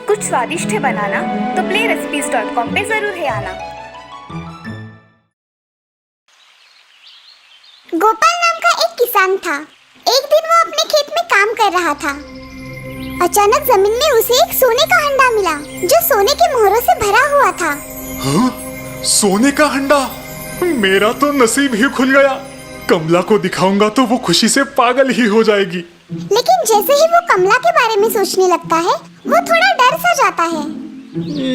कुछ स्वादिष्ट है बनाना तो playrecipes.com पे जरूर है आना। गोपाल नाम का एक किसान था। एक दिन वो अपने खेत में काम कर रहा था। अचानक जमीन में उसे एक सोने का हंडा मिला जो सोने के मोहरों से भरा हुआ था। हाँ? सोने का हंडा? मेरा तो नसीब ही खुल गया। कमला को दिखाऊंगा तो वो खुशी से पागल ही हो जाएगी। लेकिन जैसे ही वो कमला के बारे में सोचने लगता है वो थोड़ा डर सा जाता है।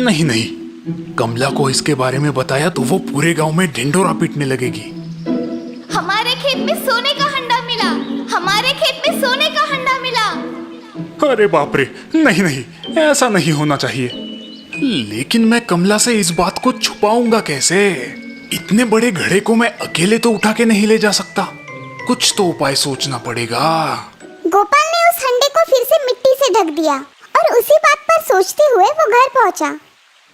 नहीं नहीं, कमला को इसके बारे में बताया तो वो पूरे गांव में ढिंढोरा पीटने लगेगी। हमारे खेत में सोने का हंडा मिला, हमारे खेत में सोने का हंडा मिला। अरे बाप रे, नहीं नहीं, ऐसा नहीं होना चाहिए। लेकिन मैं कमला से इस बात को छुपाऊंगा कैसे? इतने बड़े घड़े को मैं अकेले तो उठा के नहीं ले जा सकता। कुछ तो उपाय सोचना पड़ेगा। गोपाल ने उस हंडे को फिर से मिट्टी से ढक दिया और उसी बात पर सोचते हुए वो घर पहुंचा।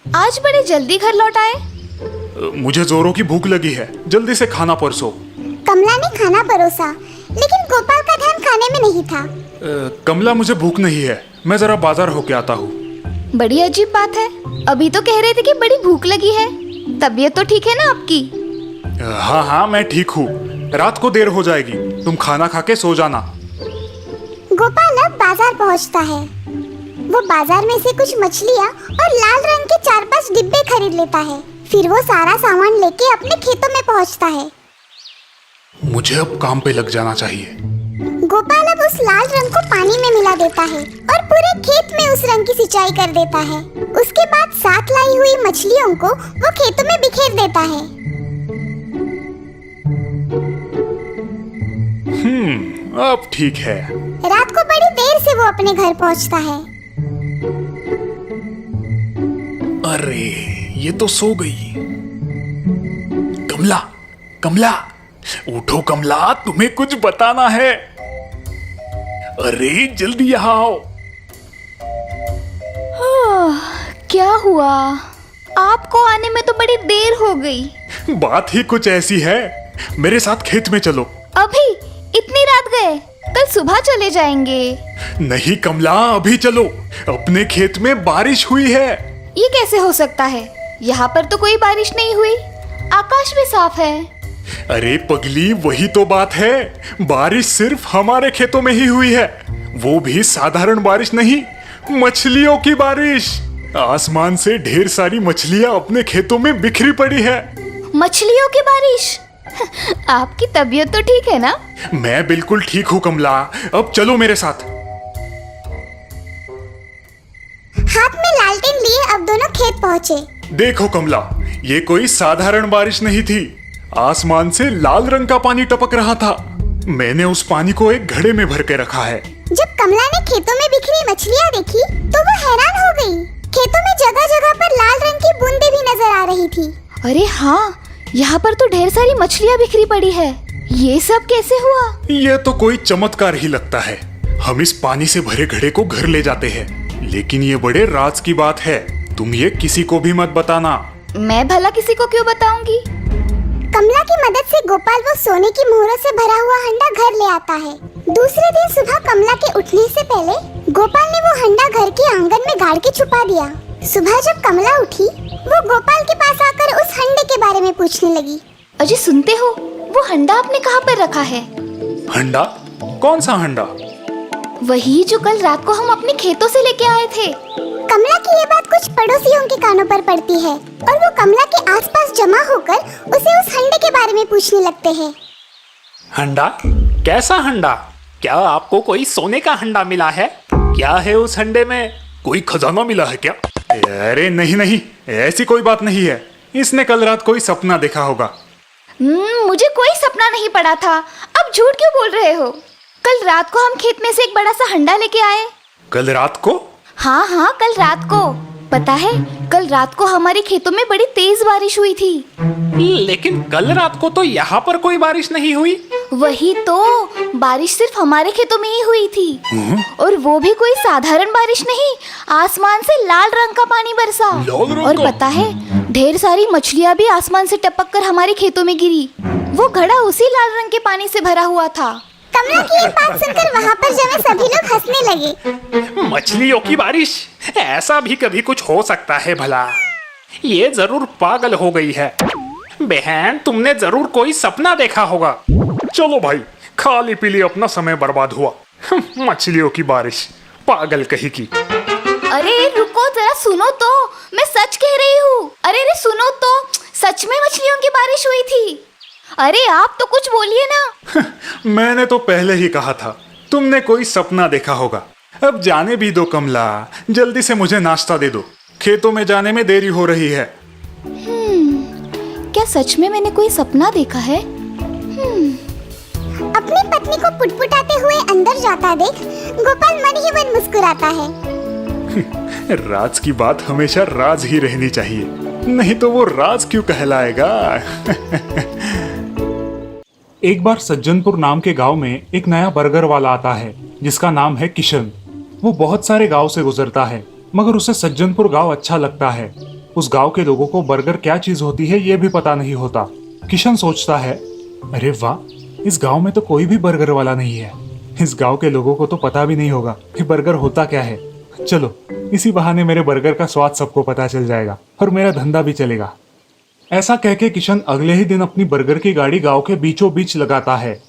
आज बड़े जल्दी घर लौट आए। मुझे जोरों की भूख लगी है, जल्दी से खाना परसो। कमला ने खाना परोसा, लेकिन गोपाल का ध्यान खाने में नहीं था। कमला, मुझे भूख नहीं है, मैं जरा बाजार होके आता हूँ। बड़ी अजीब बात है, अभी तो कह रहे थे कि बड़ी भूख लगी है। तबीयत तो ठीक है ना आपकी? हाँ हाँ, मैं ठीक हूँ। रात को देर हो जाएगी, तुम खाना खा के सो जाना। गोपाल अब बाजार पहुँचता है। वो बाजार में से कुछ मछलियाँ और लाल रंग के 4-5 डिब्बे खरीद लेता है। फिर वो सारा सामान लेके अपने खेतों में पहुँचता है। मुझे अब काम पे लग जाना चाहिए। गोपाल अब उस लाल रंग को पानी में मिला देता है और पूरे खेत में उस रंग की सिंचाई कर देता है। उसके बाद साथ लाई हुई मछलियों को वो खेतों में बिखेर देता है। अब ठीक है। रात को बड़ी देर से वो अपने घर पहुंचता है। अरे, ये तो सो गई। कमला, कमला, उठो कमला, तुम्हें कुछ बताना है। अरे जल्दी यहाँ आओ। क्या हुआ? आपको आने में तो बड़ी देर हो गई। बात ही कुछ ऐसी है, मेरे साथ खेत में चलो। अभी इतनी रात गए? कल सुबह चले जाएंगे। नहीं कमला, अभी चलो। अपने खेत में बारिश हुई है। ये कैसे हो सकता है? यहाँ पर तो कोई बारिश नहीं हुई, आकाश भी साफ है। अरे पगली, वही तो बात है। बारिश सिर्फ हमारे खेतों में ही हुई है, वो भी साधारण बारिश नहीं, मछलियों की बारिश। आसमान से ढेर सारी मछलियाँ अपने खेतों में बिखरी पड़ी है। मछलियों की बारिश? आपकी तबीयत तो ठीक है ना? मैं बिल्कुल ठीक हूँ कमला, अब चलो मेरे साथ। हाथ में लालटेन लिए अब दोनों खेत पहुँचे। देखो कमला, ये कोई साधारण बारिश नहीं थी। आसमान से लाल रंग का पानी टपक रहा था। मैंने उस पानी को एक घड़े में भर के रखा है। जब कमला ने खेतों में बिखरी मछलियाँ देखी तो वो हैरान हो गई। खेतों में जगह जगह पर लाल रंग की बूंदें भी नजर आ रही थी। अरे हाँ, यहाँ पर तो ढेर सारी मछलियाँ बिखरी पड़ी है। ये सब कैसे हुआ? ये तो कोई चमत्कार ही लगता है। हम इस पानी से भरे घड़े को घर ले जाते हैं, लेकिन ये बड़े राज की बात है। तुम ये किसी को भी मत बताना। मैं भला किसी को क्यों बताऊंगी? कमला की मदद से गोपाल वो सोने की मोहरों से भरा हुआ हंडा घर ले आता है। दूसरे दिन सुबह कमला के उठने से पहले गोपाल ने वो हंडा घर के आंगन में गाड़ के छुपा दिया। सुबह जब कमला उठी, वो गोपाल के पास आकर उस हंडे के बारे में पूछने लगी। अजय सुनते हो, वो हंडा आपने कहाँ पर रखा है? हंडा? कौन सा हंडा? वही जो कल रात को हम अपने खेतों से लेके आए थे। कमला की ये बात कुछ पड़ोसियों के कानों पर पड़ती है और वो कमला के आसपास जमा होकर उसे उस हंडे के बारे में पूछने लगते हैं। हंडा? कैसा हंडा? क्या आपको कोई सोने का हंडा मिला है? क्या है उस हंडे में? कोई खजाना मिला है क्या? अरे नहीं नहीं, ऐसी कोई बात नहीं है। इसने कल रात कोई सपना देखा होगा। मुझे कोई सपना नहीं पड़ा था। अब झूठ क्यों बोल रहे हो? कल रात को हम खेत में से एक बड़ा सा हंडा लेके आए। कल रात को? हाँ हाँ, कल रात को। पता है, कल रात को हमारे खेतों में बड़ी तेज बारिश हुई थी। लेकिन कल रात को तो यहाँ पर कोई बारिश नहीं हुई। वही तो, बारिश सिर्फ हमारे खेतों में ही हुई थी। और वो भी कोई साधारण बारिश नहीं, आसमान से लाल रंग का पानी बरसा। और पता है, ढेर सारी मछलियाँ भी आसमान से टपक कर हमारे खेतों में गिरी। वो घड़ा उसी लाल रंग के पानी से भरा हुआ था। कमला की ये बात सुनकर वहाँ पर जमे सभी लोग हंसने लगे। मछलियों की बारिश, ऐसा भी कभी कुछ हो सकता है भला? ये जरूर पागल हो गई है। बहन, तुमने जरूर कोई सपना देखा होगा। चलो भाई, खाली पीली अपना समय बर्बाद हुआ। मछलियों की बारिश, पागल कहीं की। अरे रुको जरा, सुनो तो, मैं सच कह रही हूँ। अरे सुनो तो, सच में मछलियों की बारिश हुई थी। अरे आप तो कुछ बोलिए ना। मैंने तो पहले ही कहा था तुमने कोई सपना देखा होगा। अब जाने भी दो कमला, जल्दी से मुझे नाश्ता दे दो, खेतों में जाने में देरी हो रही है। क्या सच में मैंने कोई सपना देखा है? अपनी पत्नी को पुटपुटाते हुए अंदर जाता देख गोपाल मन ही मन मुस्कुराता है। राज की बात हमेशा राज ही रहनी चाहिए, नहीं तो वो राज क्यों कहलाएगा। एक बार सज्जनपुर नाम के गांव में एक नया बर्गर वाला आता है जिसका नाम है किशन। वो बहुत सारे गांव से गुजरता है मगर उसे सज्जनपुर गांव अच्छा लगता है। उस गांव के लोगों को बर्गर क्या चीज होती है ये भी पता नहीं होता। किशन सोचता है, अरे वाह, इस गांव में तो कोई भी बर्गर वाला नहीं है। इस गांव के लोगों को तो पता भी नहीं होगा कि बर्गर होता क्या है। चलो, इसी बहाने मेरे बर्गर का स्वाद सबको पता चल जाएगा और मेरा धंधा भी चलेगा। ऐसा कह के किशन अगले ही दिन अपनी बर्गर की गाड़ी गांव के बीचों बीच लगाता है।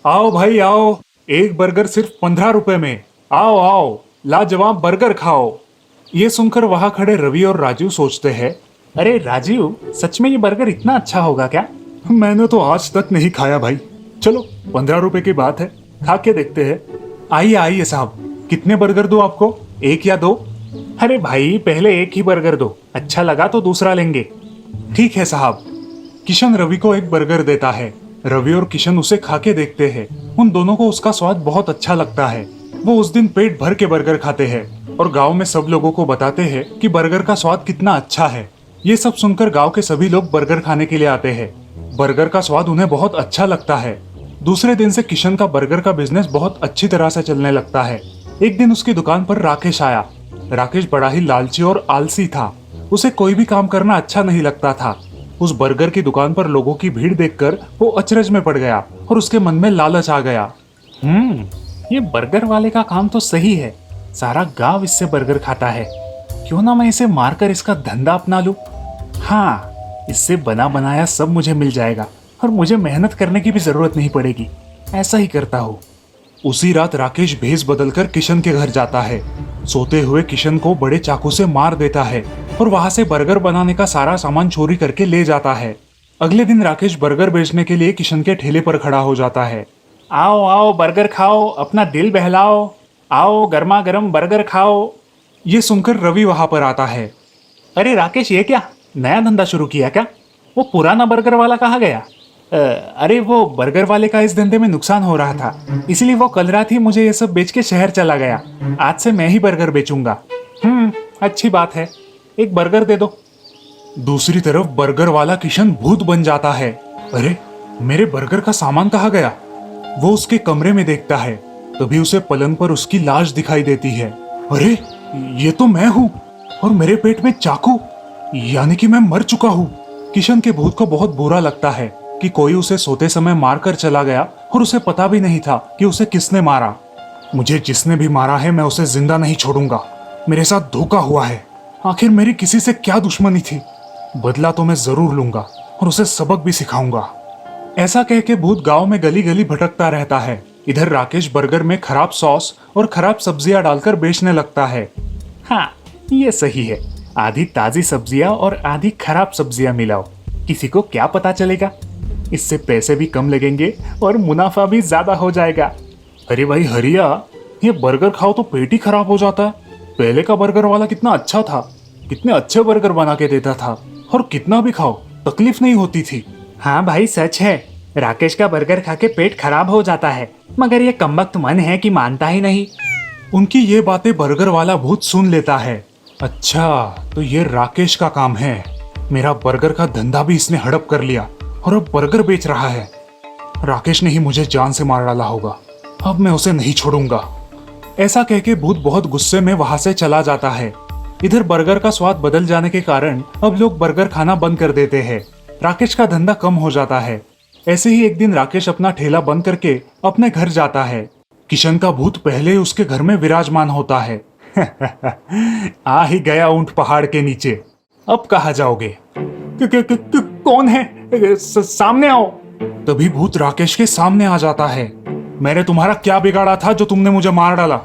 आओ भाई आओ, एक बर्गर सिर्फ 15 रुपए में, आओ आओ, लाजवाब बर्गर खाओ। ये सुनकर वहां खड़े रवि और राजीव सोचते हैं, अरे राजीव, सच में ये बर्गर इतना अच्छा होगा क्या? मैंने तो आज तक नहीं खाया भाई। चलो, 15 रुपए की बात है, खा के देखते हैं। आइए आइए साहब, कितने बर्गर दो आपको, एक या दो? अरे भाई, पहले एक ही बर्गर दो, अच्छा लगा तो दूसरा लेंगे। ठीक है साहब। किशन रवि को एक बर्गर देता है। रवि और किशन उसे खा के देखते हैं। उन दोनों को उसका स्वाद बहुत अच्छा लगता है। वो उस दिन पेट भर के बर्गर खाते हैं और गांव में सब लोगों को बताते हैं कि बर्गर का स्वाद कितना अच्छा है। ये सब सुनकर गांव के सभी लोग बर्गर खाने के लिए आते हैं। बर्गर का स्वाद उन्हें बहुत अच्छा लगता है। दूसरे दिन से किशन का बर्गर का बिजनेस बहुत अच्छी तरह से चलने लगता है। एक दिन उसकी दुकान पर राकेश आया। राकेश बड़ा ही लालची और आलसी था। उसे कोई भी काम करना अच्छा नहीं लगता था। उस बर्गर की दुकान पर लोगों की भीड़ देखकर वो अचरज में पड़ गया और उसके मन में लालच आ गया। ये बर्गर वाले का काम तो सही है, सारा गांव इससे बर्गर खाता है। क्यों ना मैं इसे मारकर इसका धंधा अपना लूं? हाँ, इससे बना बनाया सब मुझे मिल जाएगा और मुझे मेहनत करने की भी जरूरत नहीं पड़ेगी। ऐसा ही करता हूँ। उसी रात राकेश भेष बदलकर किशन के घर जाता है। सोते हुए किशन को बड़े चाकू से मार देता है और वहां से बर्गर बनाने का सारा सामान चोरी करके ले जाता है। अगले दिन राकेश बर्गर बेचने के लिए किशन के ठेले पर खड़ा हो जाता है। आओ आओ, बर्गर खाओ, अपना दिल बहलाओ, आओ गर्मा गर्म बर्गर खाओ। ये सुनकर रवि वहां पर आता है। अरे राकेश, ये क्या नया धंधा शुरू किया क्या? वो पुराना बर्गर वाला कहाँ गया? अरे वो बर्गर वाले का इस धंधे में नुकसान हो रहा था, इसलिए वो कल रात ही मुझे ये सब बेच के शहर चला गया। आज से मैं ही बर्गर बेचूंगा। अच्छी बात है, एक बर्गर दे दो। दूसरी तरफ बर्गर वाला किशन भूत बन जाता है। अरे, मेरे बर्गर का सामान कहाँ गया? वो उसके कमरे में देखता है। तभी उसे पलंग पर उसकी लाश दिखाई देती है। अरे, ये तो मैं हूँ और मेरे पेट में चाकू, यानी कि मैं मर चुका हूँ। किशन के भूत को बहुत बुरा लगता है कि कोई उसे सोते समय मारकर चला गया और उसे पता भी नहीं था कि उसे किसने मारा। मुझे जिसने भी मारा है मैं उसे जिंदा नहीं छोड़ूंगा। मेरे साथ धोखा हुआ है। आखिर मेरी किसी से क्या दुश्मनी थी? बदला तो मैं जरूर लूंगा और उसे सबक भी सिखाऊंगा। ऐसा कह के भूत गांव में गली गली भटकता रहता है। इधर राकेश बर्गर में खराब सॉस और खराब सब्जियां डालकर बेचने लगता है। हाँ, ये सही है। आधी ताजी सब्जियां और आधी खराब सब्जियां मिलाओ, किसी को क्या पता चलेगा। इससे पैसे भी कम लगेंगे और मुनाफा भी ज्यादा हो जाएगा। अरे भाई हरिया, ये बर्गर खाओ तो पेट ही खराब हो जाता है। पहले का बर्गर वाला कितना अच्छा था, कितने अच्छे बर्गर बना के देता था और कितना भी खाओ तकलीफ नहीं होती थी। हाँ भाई, सच है। राकेश का बर्गर खा के पेट खराब हो जाता है, मगर ये कमबख्त मन है कि मानता ही नहीं। उनकी ये बातें बर्गर वाला भूत सुन लेता है। अच्छा, तो ये राकेश का काम है। मेरा बर्गर का धंधा भी इसने हड़प कर लिया और अब बर्गर बेच रहा है। राकेश ने ही मुझे जान से मार डाला होगा। अब मैं उसे नहीं छोड़ूंगा। ऐसा कह के भूत बहुत गुस्से में वहां से चला जाता है। इधर बर्गर का स्वाद बदल जाने के कारण अब लोग बर्गर खाना बंद कर देते हैं। राकेश का धंधा कम हो जाता है। ऐसे ही एक दिन राकेश अपना ठेला बंद करके अपने घर जाता है। किशन का भूत पहले ही उसके घर में विराजमान होता है। आ ही गया ऊंट पहाड़ के नीचे, अब कहाँ जाओगे? कौन है? सामने आओ। तभी भूत राकेश के सामने आ जाता है। मैंने तुम्हारा क्या बिगाड़ा था जो तुमने मुझे मार डाला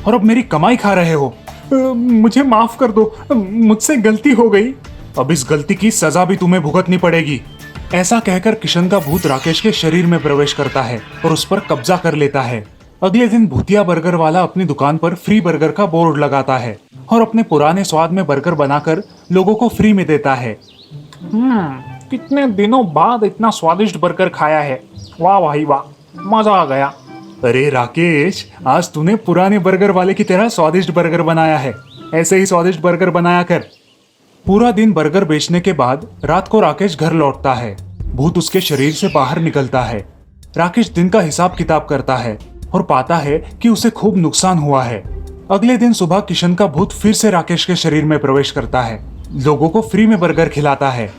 और अब मेरी कमाई खा रहे हो? मुझे माफ कर दो, मुझसे गलती हो गई। अब इस गलती की सजा भी तुम्हें भुगतनी पड़ेगी। ऐसा कहकर किशन का भूत राकेश के शरीर में प्रवेश करता है और उस पर कब्जा कर लेता है। अगले दिन भूतिया बर्गर वाला अपनी दुकान पर फ्री बर्गर का बोर्ड लगाता है और अपने पुराने स्वाद में बर्गर बनाकर लोगों को फ्री में देता है। कितने दिनों बाद इतना स्वादिष्ट बर्गर खाया है। वाह भाई वाह, मजा आ गया। अरे राकेश, आज तूने पुराने बर्गर वाले की तरह स्वादिष्ट बर्गर बनाया है। ऐसे ही स्वादिष्ट बर्गर बनाया कर। पूरा दिन बर्गर बेचने के बाद रात को राकेश घर लौटता है। भूत उसके शरीर से बाहर निकलता है। राकेश दिन का हिसाब किताब करता है और पाता है कि उसे खूब नुकसान हुआ है। अगले दिन सुबह किशन का भूत फिर से राकेश के शरीर में प्रवेश करता है। लोगों को फ्री में बर्गर खिलाता है।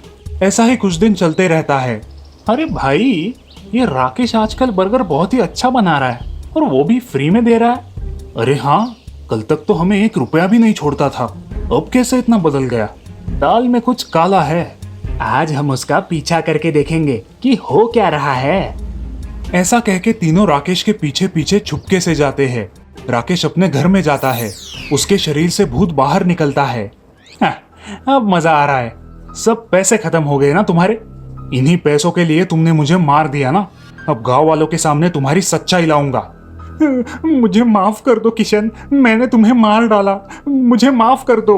ऐसा ही कुछ दिन चलते रहता है। अरे भाई, ये राकेश आजकल बर्गर बहुत ही अच्छा बना रहा है और वो भी फ्री में दे रहा है। अरे हाँ, कल तक तो हमें 1 रुपया भी नहीं छोड़ता था, अब कैसे इतना बदल गया? दाल में कुछ काला है। आज हम उसका पीछा करके देखेंगे कि हो क्या रहा है। ऐसा कह के तीनों राकेश के पीछे पीछे छुपके से जाते हैं। राकेश अपने घर में जाता है। उसके शरीर से भूत बाहर निकलता है। अब मजा आ रहा है। सब पैसे खत्म हो गए ना तुम्हारे? इन्हीं पैसों के लिए तुमने मुझे मार दिया ना। अब गांव वालों के सामने तुम्हारी सच्चाई लाऊंगा। मुझे माफ कर दो किशन, मैंने तुम्हें मार डाला, मुझे माफ कर दो।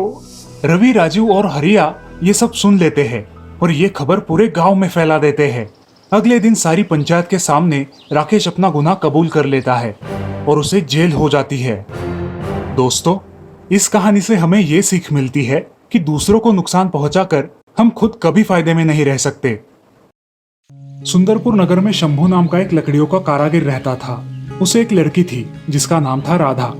रवि, राजू और हरिया ये सब सुन लेते हैं और ये खबर पूरे गांव में फैला देते हैं। अगले दिन सारी पंचायत के सामने राकेश अपना गुनाह कबूल कर लेता है और उसे जेल हो जाती है। दोस्तों, इस कहानी से हमें ये सीख मिलती है कि दूसरों को नुकसान पहुंचाकर हम खुद कभी फायदे में नहीं रह सकते। सुंदरपुर नगर में शंभू नाम का एक लकड़ियों का कारागिर रहता था। उसे एक लड़की थी जिसका नाम था राधा।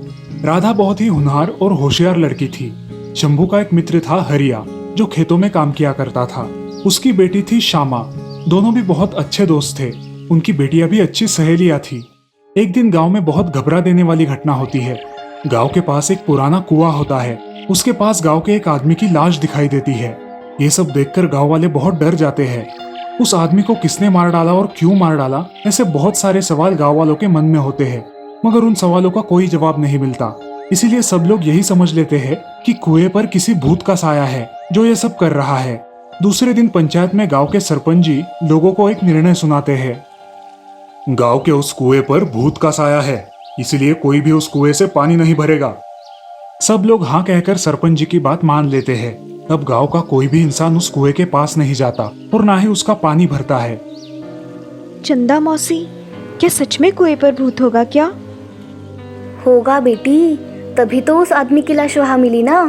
राधा बहुत ही होनहार और होशियार लड़की थी। शंभू का एक मित्र था हरिया, जो खेतों में काम किया करता था। उसकी बेटी थी श्यामा। दोनों भी बहुत अच्छे दोस्त थे। उनकी बेटियां भी अच्छी सहेलियां थी। एक दिन गांव में बहुत घबरा देने वाली घटना होती है। गांव के पास एक पुराना कुआं होता है। उसके पास गांव के एक आदमी की लाश दिखाई देती है। ये सब देखकर गांव वाले बहुत डर जाते हैं। उस आदमी को किसने मार डाला और क्यों मार डाला, ऐसे बहुत सारे सवाल गांव वालों के मन में होते हैं, मगर उन सवालों का कोई जवाब नहीं मिलता। इसीलिए सब लोग यही समझ लेते हैं कि कुएं पर किसी भूत का साया है जो ये सब कर रहा है। दूसरे दिन पंचायत में गांव के सरपंच जी लोगों को एक निर्णय सुनाते हैं। गांव के उस कुएं पर भूत का साया है, इसलिए कोई भी उस कुएं से पानी नहीं भरेगा। सब लोग हाँ कहकर सरपंच जी की बात मान लेते हैं। अब गांव का कोई भी इंसान उस कुएं के पास नहीं जाता और ना ही उसका पानी भरता है। चंदा मौसी, क्या सच में कुएं पर भूत होगा क्या? होगा बेटी, तभी तो उस आदमी की लाश वहां मिली ना।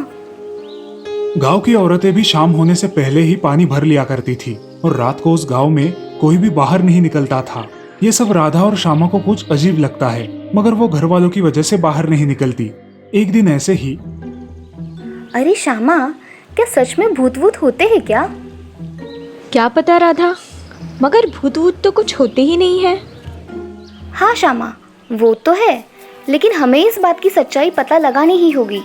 गांव की औरतें भी शाम होने से पहले ही पानी भर लिया करती थी और रात को उस गांव में कोई भी बाहर नहीं निकलता था। ये सब राधा और श्यामा को कुछ अजीब लगता है, मगर वो घर वालों की वजह से बाहर नहीं निकलती। एक दिन ऐसे ही, अरे श्यामा, क्या सच में भूत वूत होते हैं क्या? क्या पता राधा, मगर भूत वूत तो कुछ होते ही नहीं है। हाँ श्यामा, वो तो है, लेकिन हमें इस बात की सच्चाई पता लगानी ही होगी।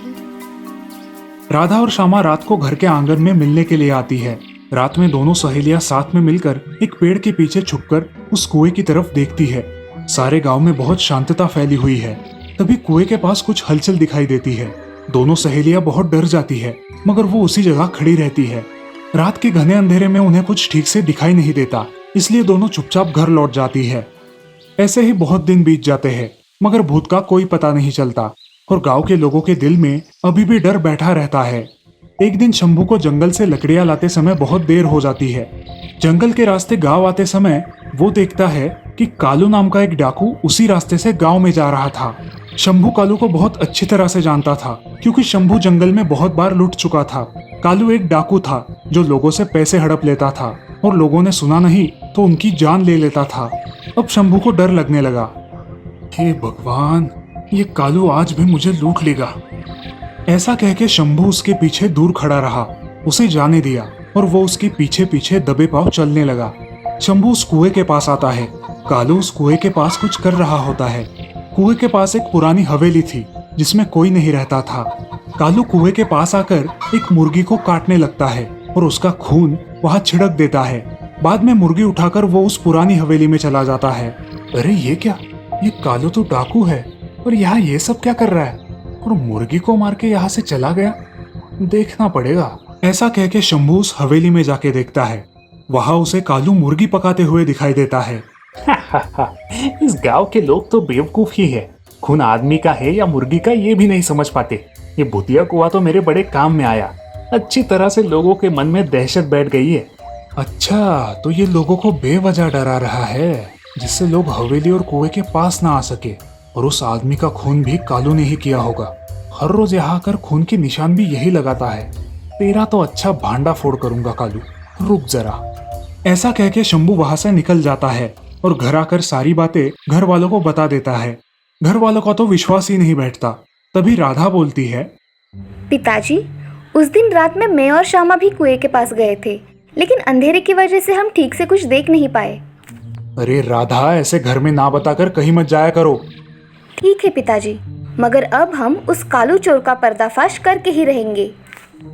राधा और श्यामा रात को घर के आंगन में मिलने के लिए आती है। रात में दोनों सहेलियां साथ में मिलकर एक पेड़ के पीछे छुपकर उस कुएं की तरफ देखती है। सारे गांव में बहुत शांतता फैली हुई है। तभी कुएं के पास कुछ हलचल दिखाई देती है। दोनों सहेलियां बहुत डर जाती है, मगर वो उसी जगह खड़ी रहती है। रात के घने अंधेरे में उन्हें कुछ ठीक से दिखाई नहीं देता, इसलिए दोनों चुपचाप घर लौट जाती है। ऐसे ही बहुत दिन बीत जाते हैं, मगर भूत का कोई पता नहीं चलता और गांव के लोगों के दिल में अभी भी डर बैठा रहता है। एक दिन शंभू को जंगल से लकड़ियां लाते समय बहुत देर हो जाती है। जंगल के रास्ते गांव आते समय वो देखता है कि कालू नाम का एक डाकू उसी रास्ते से गांव में जा रहा था। शंभू कालू को बहुत अच्छी तरह से जानता था, क्योंकि शंभू जंगल में बहुत बार लुट चुका था। कालू एक डाकू था जो लोगों से पैसे हड़प लेता था और लोगों ने सुना नहीं तो उनकी जान ले लेता था। अब शंभू को डर लगने लगा। हे भगवान, ये कालू आज भी मुझे लूट लेगा। ऐसा कह के शंभू उसके पीछे दूर खड़ा रहा, उसे जाने दिया और वो उसके पीछे पीछे दबे पांव चलने लगा। शंभू उस कुएं के पास आता है। कालू उस कुएं के पास कुछ कर रहा होता है। कुएं के पास एक पुरानी हवेली थी जिसमें कोई नहीं रहता था। कालू कुएं के पास आकर एक मुर्गी को काटने लगता है और उसका खून वहां छिड़क देता है। बाद में मुर्गी उठाकर वो उस पुरानी हवेली में चला जाता है। अरे ये क्या, ये कालू तो डाकू है और यहाँ ये सब क्या कर रहा है, और मुर्गी को मार के यहाँ से चला गया। देखना पड़ेगा। ऐसा कह के शंभू उस हवेली में जाके देखता है। वहां उसे कालू मुर्गी पकाते हुए दिखाई देता है। इस गांव के लोग तो बेवकूफ ही है। खून आदमी का है या मुर्गी का ये भी नहीं समझ पाते। ये भूतिया कुआं तो मेरे बड़े काम में आया। अच्छी तरह से लोगों के मन में दहशत बैठ गई है। अच्छा, तो ये लोगों को बेवजह डरा रहा है जिससे लोग हवेली और कुएं के पास ना आ सके। और उस आदमी का खून भी कालू ने ही किया होगा। हर रोज यहाँ आकर खून के निशान भी यही लगाता है। तेरा तो अच्छा भांडा फोड़ करूंगा कालू, रुक जरा। ऐसा कह के शंभू वहां से निकल जाता है और घर आकर सारी बातें घर वालों को बता देता है। घर वालों का तो विश्वास ही नहीं बैठता। तभी राधा बोलती है, पिताजी, उस दिन रात में मैं और श्यामा भी कुएं के पास गए थे, लेकिन अंधेरे की वजह से हम ठीक से कुछ देख नहीं पाए। अरे राधा, ऐसे घर में ना बताकर कहीं मत जाया करो। ठीक है पिताजी, मगर अब हम उस कालू चोर का पर्दाफाश करके ही रहेंगे।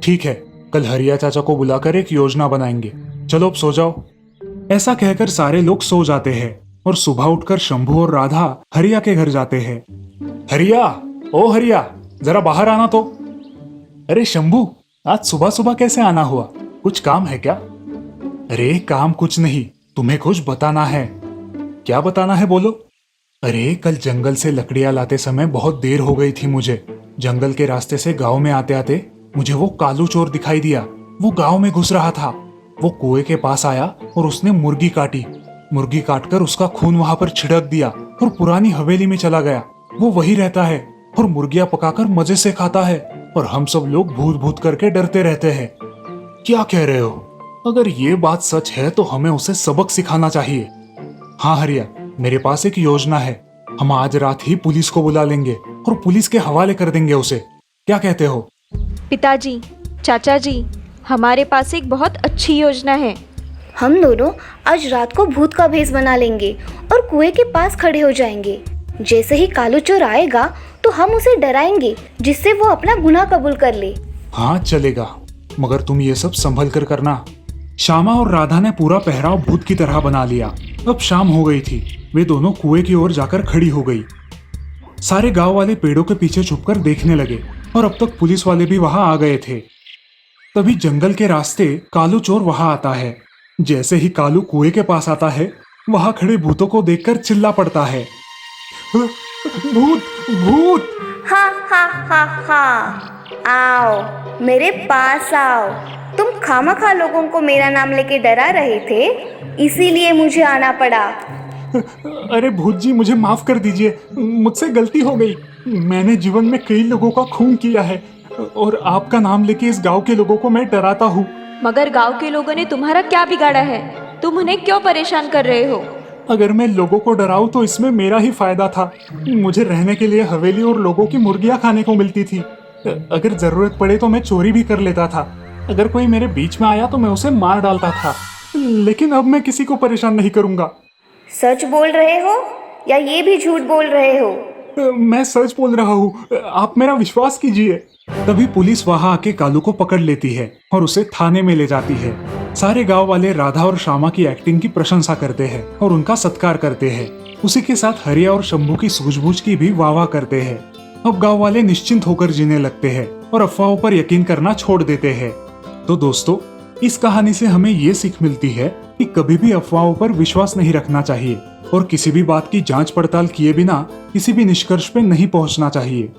ठीक है, कल हरिया चाचा को बुलाकर एक योजना बनाएंगे। चलो अब सो जाओ। ऐसा कहकर सारे लोग सो जाते हैं और सुबह उठकर शंभू और राधा हरिया के घर जाते हैं। हरिया, ओ हरिया, जरा बाहर आना तो। अरे शंभू, आज सुबह सुबह कैसे आना हुआ? कुछ काम है क्या? अरे काम कुछ नहीं, तुम्हें कुछ बताना है। क्या बताना है, बोलो। अरे कल जंगल से लकड़ियां लाते समय बहुत देर हो गई थी मुझे। जंगल के रास्ते से गांव में आते आते मुझे वो कालू चोर दिखाई दिया। वो गांव में घुस रहा था। वो कुएं के पास आया और उसने मुर्गी काटी। मुर्गी काटकर उसका खून वहां पर छिड़क दिया और पुरानी हवेली में चला गया। वो वही रहता है और मुर्गियां पकाकर मजे से खाता है और हम सब लोग भूत भूत करके डरते रहते हैं। क्या कह रहे हो? अगर ये बात सच है तो हमें उसे सबक सिखाना चाहिए। हाँ हरिया, मेरे पास एक योजना है। हम आज रात ही पुलिस को बुला लेंगे और पुलिस के हवाले कर देंगे उसे। क्या कहते हो? पिताजी, चाचा जी, हमारे पास एक बहुत अच्छी योजना है। हम दोनों आज रात को भूत का भेष बना लेंगे और कुएं के पास खड़े हो जाएंगे। जैसे ही कालू चोर आएगा तो हम उसे डराएंगे जिससे वो अपना गुनाह कबूल कर ले। हाँ चलेगा, मगर तुम ये सब संभल कर करना। श्यामा और राधा ने पूरा पहराव भूत की तरह बना लिया। अब शाम हो गई थी। वे दोनों कुएं की ओर जाकर खड़ी हो गई। सारे गांव वाले पेड़ों के पीछे छुपकर देखने लगे और अब तक पुलिस वाले भी वहां आ गए थे। तभी जंगल के रास्ते कालू चोर वहां आता है। जैसे ही कालू कुएं के पास आता है, वहां खड़े भूतों को देखकर चिल्ला पड़ता है, भूत भूत। हाँ हाँ हाँ हाँ, आओ मेरे पास आओ। तुम खामखा लोगों को मेरा नाम लेके डरा रहे थे, इसीलिए मुझे आना पड़ा। अरे भूत जी, मुझे माफ कर दीजिए, मुझसे गलती हो गई। मैंने जीवन में कई लोगों का खून किया है और आपका नाम लेके इस गांव के लोगों को मैं डराता हूँ। मगर गांव के लोगों ने तुम्हारा क्या बिगाड़ा है? तुम उन्हें क्यों परेशान कर रहे हो? अगर मैं लोगों को डराऊं तो इसमें मेरा ही फायदा था। मुझे रहने के लिए हवेली और लोगों की मुर्गियां खाने को मिलती थी। अगर जरूरत पड़े तो मैं चोरी भी कर लेता था। अगर कोई मेरे बीच में आया तो मैं उसे मार डालता था। लेकिन अब मैं किसी को परेशान नहीं करूंगा। सच बोल रहे हो या ये भी झूठ बोल रहे हो? मैं सच बोल रहा हूँ, आप मेरा विश्वास कीजिए। तभी पुलिस वहां आके कालू को पकड़ लेती है और उसे थाने में ले जाती है। सारे गांव वाले राधा और श्यामा की एक्टिंग की प्रशंसा करते हैं और उनका सत्कार करते हैं। उसी के साथ हरिया और शंभू की सूझबूझ की भी वाह करते हैं। अब गांव वाले निश्चिंत होकर जीने लगते हैं और अफवाहों पर यकीन करना छोड़ देते हैं। तो दोस्तों, इस कहानी से हमें ये सीख मिलती है कि कभी भी अफवाहों पर विश्वास नहीं रखना चाहिए और किसी भी बात की जांच पड़ताल किए बिना किसी भी निष्कर्ष पे नहीं पहुंचना चाहिए।